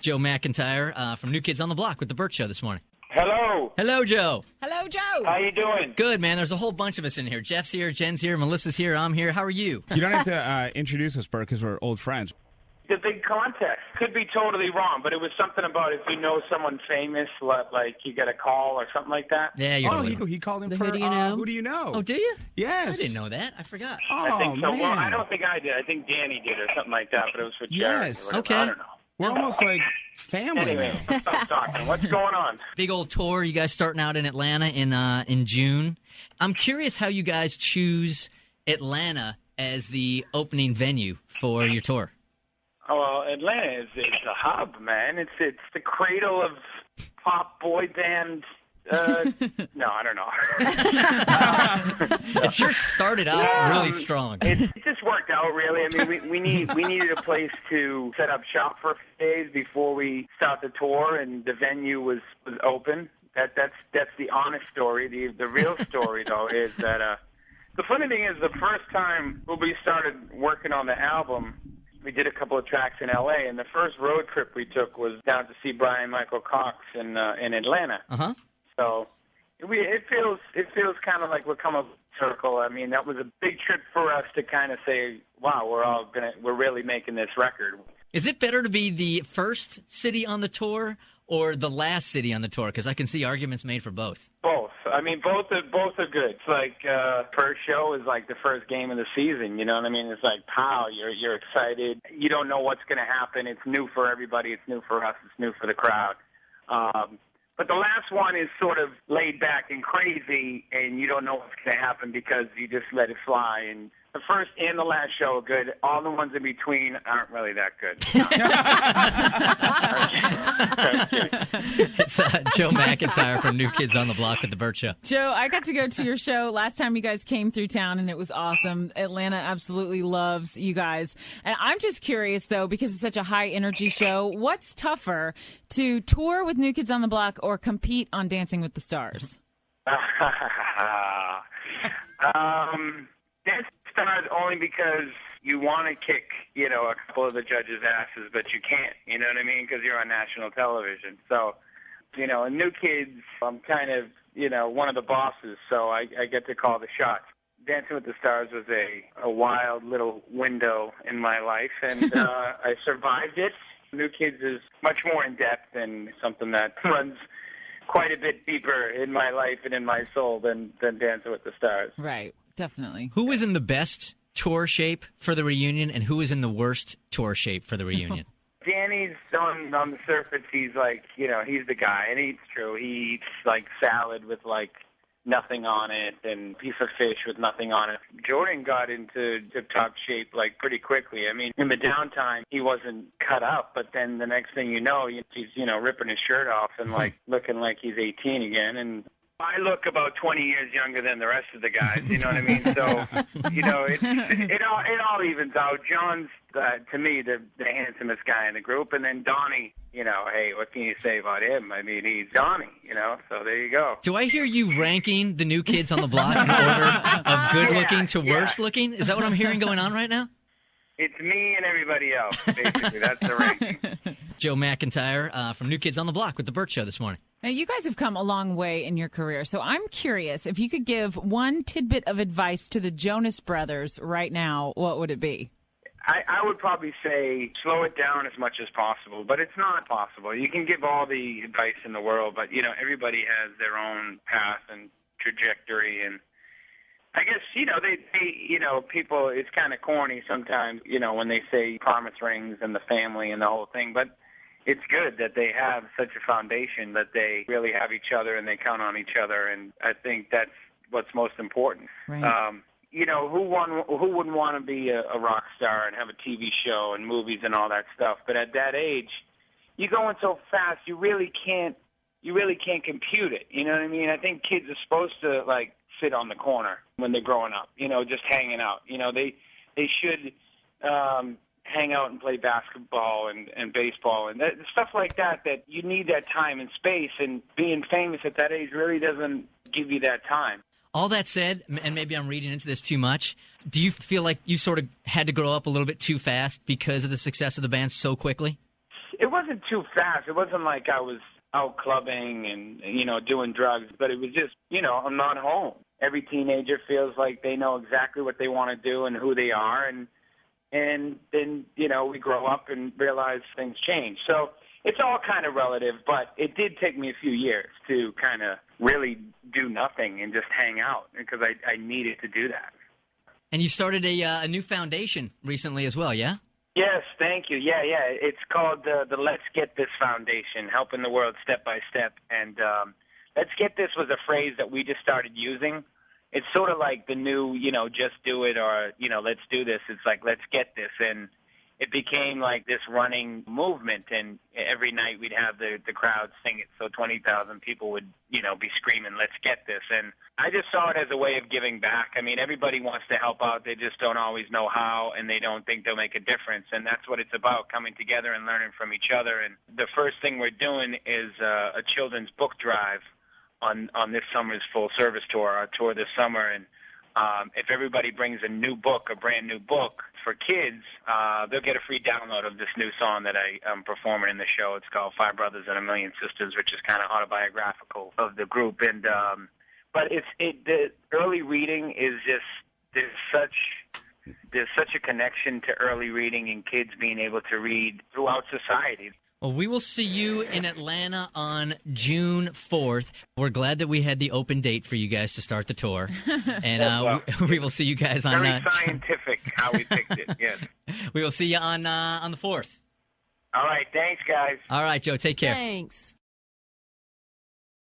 Joe McIntyre from New Kids on the Block with The Burt Show this morning. Hello. Hello, Joe. Hello, Joe. How you doing? Good, man. There's a whole bunch of us in here. Jeff's here, Jen's here, Melissa's here, I'm here. How are you? You don't have to introduce us, Burt, because we're old friends. The big contest. Could be totally wrong, but it was something about if you know someone famous, like you get a call or something like that. Yeah, you're he called him The for Who Do You Know? Who Do You Know? Oh, do you? Yes. I didn't know that. I forgot. Oh, I think so. man. Well, I don't think I did. I think Danny did or something like that, but it was for charity. Yes. Or whatever. Okay. I don't know. We're almost like family. Anyway, stop talking. What's going on? Big old tour. You guys starting out in Atlanta in June. I'm curious how you guys choose Atlanta as the opening venue for your tour. Oh, well, Atlanta is a hub, man. It's the cradle of pop boy band. No, I don't know. It sure started out really strong. It just worked out, really. I mean, we needed a place to set up shop for a few days before we start the tour, and the venue was open. That's the honest story. The real story, though, is that the funny thing is the first time when we started working on the album, we did a couple of tracks in L.A., and the first road trip we took was down to see Brian Michael Cox in Atlanta. Uh-huh. So it feels kind of like we're coming full circle. I mean, that was a big trip for us to kind of say, wow, we're really making this record. Is it better to be the first city on the tour or the last city on the tour? Because I can see arguments made for both. Both. I mean, both are good. It's like first show is like the first game of the season. You know what I mean? It's like, pow, you're excited. You don't know what's going to happen. It's new for everybody. It's new for us. It's new for the crowd. But the last one is sort of laid back and crazy, and you don't know what's going to happen because you just let it fly. And the first and the last show are good. All the ones in between aren't really that good. It's Joe McIntyre from New Kids on the Block with The Burt Show. Joe, I got to go to your show last time you guys came through town, and it was awesome. Atlanta absolutely loves you guys. And I'm just curious, though, because it's such a high-energy show, what's tougher, to tour with New Kids on the Block or compete on Dancing with the Stars? Dancing Stars only because you want to kick, a couple of the judges' asses, but you can't, you know what I mean, because you're on national television. So, in New Kids, I'm kind of, one of the bosses, so I get to call the shots. Dancing with the Stars was a wild little window in my life, and I survived it. New Kids is much more in-depth and something that runs quite a bit deeper in my life and in my soul than Dancing with the Stars. Right. Definitely. Who was in the best tour shape for the reunion, and who was in the worst tour shape for the reunion? Danny's on the surface. He's like, he's the guy, and it's true. He eats like salad with like nothing on it, and piece of fish with nothing on it. Jordan got into tip-top shape like pretty quickly. I mean, in the downtime, he wasn't cut up, but then the next thing you know, he's ripping his shirt off and like looking like he's 18 again, and I look about 20 years younger than the rest of the guys, you know what I mean? So, it all evens out. John's, to me, the handsomest guy in the group. And then Donnie, hey, what can you say about him? I mean, he's Donnie, so there you go. Do I hear you ranking the New Kids on the Block in order of good-looking to worse-looking? Is that what I'm hearing going on right now? It's me and everybody else, basically. That's the ranking. Joe McIntyre from New Kids on the Block with The Burt Show this morning. Now, you guys have come a long way in your career, so I'm curious, if you could give one tidbit of advice to the Jonas Brothers right now, what would it be? I would probably say slow it down as much as possible, but it's not possible. You can give all the advice in the world, but, everybody has their own path and trajectory, and I guess, people, it's kind of corny sometimes, when they say promise rings and the family and the whole thing, but it's good that they have such a foundation that they really have each other and they count on each other, and I think that's what's most important. Right. Who wouldn't want to be a rock star and have a TV show and movies and all that stuff? But at that age, you're going so fast, you really can't compute it. You know what I mean? I think kids are supposed to like sit on the corner when they're growing up, just hanging out. They should hang out and play basketball and baseball and stuff like that you need that time and space, and being famous at that age really doesn't give you that time. All that said, and maybe I'm reading into this too much, do you feel like you sort of had to grow up a little bit too fast because of the success of the band so quickly? it wasn't too fast. It wasn't like I was out clubbing and, doing drugs, but it was just, I'm not home. Every teenager feels like they know exactly what they want to do and who they are, and then, we grow up and realize things change. So it's all kind of relative, but it did take me a few years to kind of really do nothing and just hang out because I needed to do that. And you started a new foundation recently as well, yeah? Yes, thank you. Yeah. It's called the Let's Get This Foundation, helping the world step by step. And Let's Get This was a phrase that we just started using. It's sort of like the new, just do it, or, let's do this. It's like, let's get this. And it became like this running movement, and every night we'd have the crowd sing it, so 20,000 people would, be screaming, let's get this. And I just saw it as a way of giving back. I mean, everybody wants to help out. They just don't always know how, and they don't think they'll make a difference. And that's what it's about, coming together and learning from each other. And the first thing we're doing is a children's book drive on this summer's full-service tour, our tour this summer. And if everybody brings a brand new book for kids, they'll get a free download of this new song that I'm performing in the show. It's called Five Brothers and a Million Sisters, which is kind of autobiographical of the group. And but the early reading is just there's such a connection to early reading and kids being able to read throughout society. Well, we will see you in Atlanta on June 4th. We're glad that we had the open date for you guys to start the tour. And we will see you guys on... Very scientific how we picked it, yes. We will see you on the 4th. All right, thanks, guys. All right, Joe, take care. Thanks.